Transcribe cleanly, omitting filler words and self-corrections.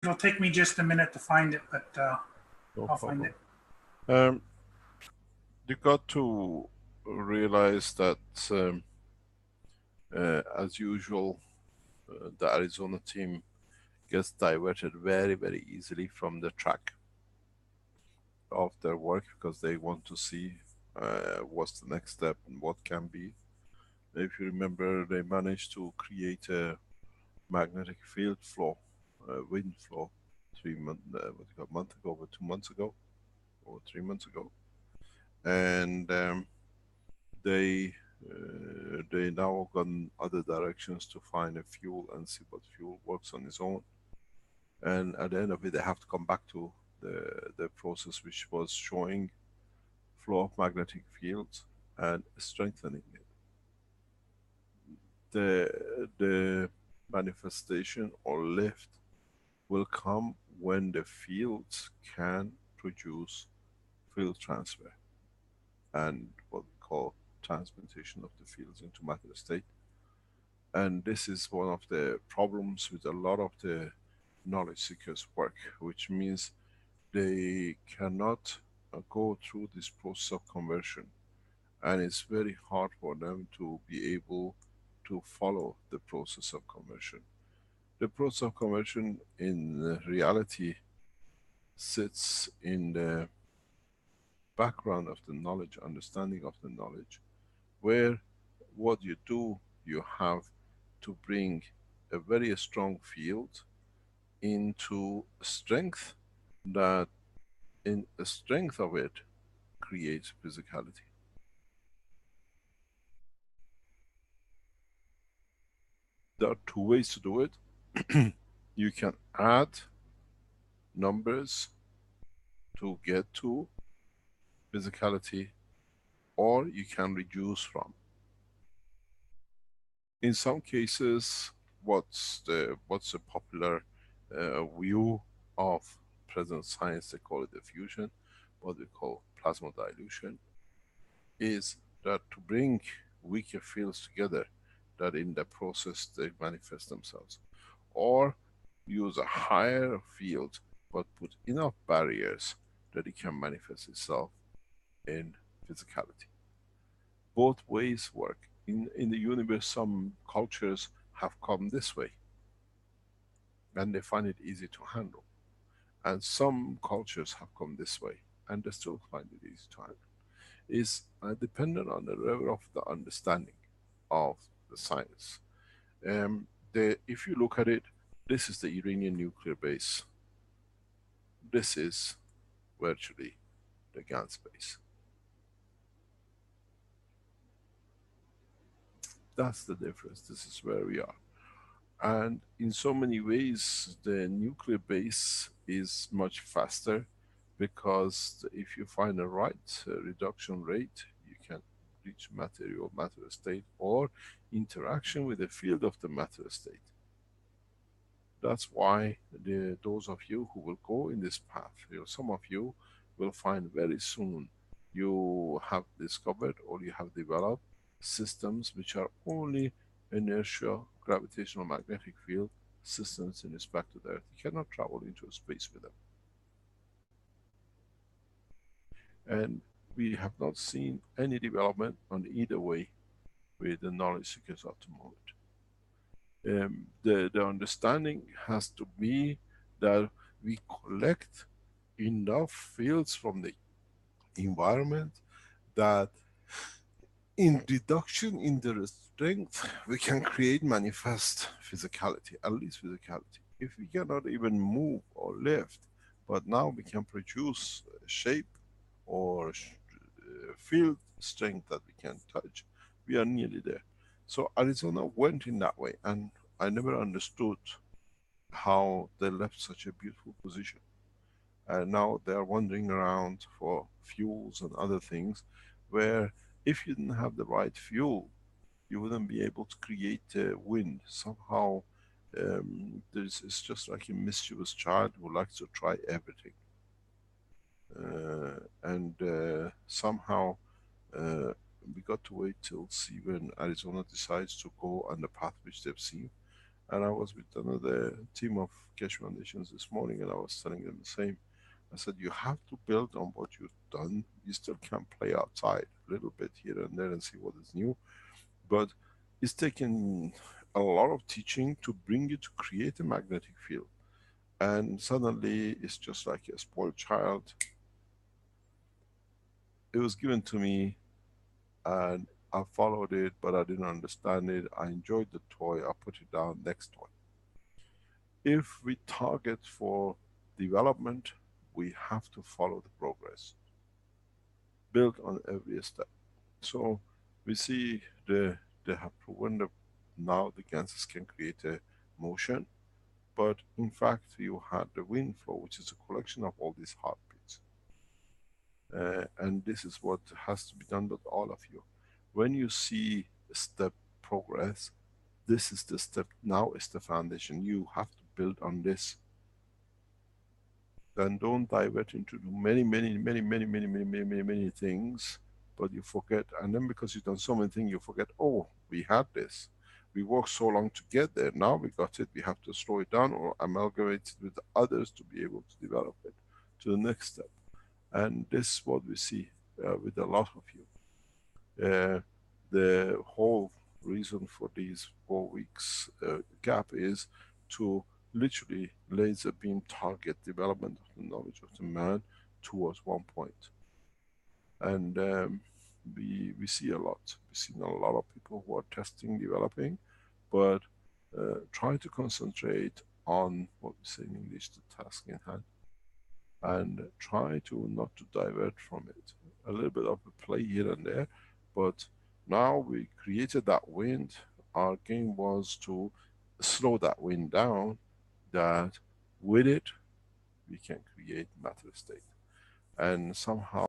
It'll take me just a minute to find it, but No I'll find it. problem. You got to realize that, as usual, the Arizona team gets diverted very, very easily from the track of their work because they want to see what's the next step and what can be. If you remember, they managed to create a magnetic field flow, wind flow, a month ago, or 2 months ago, or 3 months ago, and they now gone other directions to find a fuel and see what fuel works on its own. And at the end of it, they have to come back to the process which was showing flow of magnetic fields and strengthening it. The manifestation or lift will come when the fields can produce field transfer and what we call transmutation of the fields into matter state. And this is one of the problems with a lot of the knowledge seekers work, which means they cannot go through this process of conversion, and it's very hard for them to be able to follow the process of conversion. The process of conversion in reality sits in the background of the knowledge, understanding of the knowledge, where what you do, you have to bring a very strong field into strength, that in the strength of it creates physicality. There are two ways to do it. You can add numbers to get to physicality, or you can reduce from. In some cases, what's the popular view of present science, they call it diffusion, what we call plasma dilution, is that to bring weaker fields together, that in the process they manifest themselves. Or use a higher field but put enough barriers that it can manifest itself in physicality. Both ways work. In the universe, some cultures have come this way and they find it easy to handle. And some cultures have come this way and they still find it easy to handle. Is dependent on the level of the understanding of the science. If you look at it, this is the Iranian nuclear base. This is virtually the GAN space. That's the difference. This is where we are. And in so many ways, the nuclear base is much faster, because if you find the right reduction rate, you can reach material matter state or interaction with the field of the matter state. That's why those of you who will go in this path, some of you will find very soon you have discovered or you have developed systems which are only inertial gravitational magnetic field systems in respect to the Earth. You cannot travel into space with them. And we have not seen any development on either way with the knowledge seekers at the moment. The understanding has to be that we collect enough fields from the environment that in reduction in the strength we can create manifest physicality, at least physicality. If we cannot even move or lift, but now we can produce shape or field strength that we can touch, we are nearly there. So Arizona went in that way, and I never understood how they left such a beautiful position. And now they are wandering around for fuels and other things, where if you didn't have the right fuel, you wouldn't be able to create wind. Somehow, it's just like a mischievous child who likes to try everything. Somehow, we got to wait till see when Arizona decides to go on the path which they've seen, And I was with another team of Keshe Foundations this morning, and I was telling them the same. I said, you have to build on what you've done. You still can play outside a little bit here and there and see what is new. But it's taken a lot of teaching to bring you to create a magnetic field. And suddenly it's just like a spoiled child. It was given to me and I followed it, but I didn't understand it. I enjoyed the toy, I put it down, next toy. If we target for development, we have to follow the progress. Build on every step. So we see they have proven that now the ganses can create a motion, but in fact you had the wind flow, which is a collection of all these heartbeats. And this is what has to be done with all of you. When you see a step progress, this is the step, now is the foundation. You have to build on this. Then don't divert into many things, but you forget, and then because you've done so many things, you forget, oh, we had this. We worked so long to get there, now we got it, we have to slow it down or amalgamate it with others to be able to develop it to the next step. And this is what we see with a lot of you. The whole reason for these 4 weeks gap is to literally laser beam target development of the knowledge of the man towards one point. And we see a lot. We've seen a lot of people who are testing, developing, but try to concentrate on what we say in English, the task in hand, and try to not to divert from it. A little bit of a play here and there, but now we created that wind. Our game was to slow that wind down, that with it we can create matter state. And somehow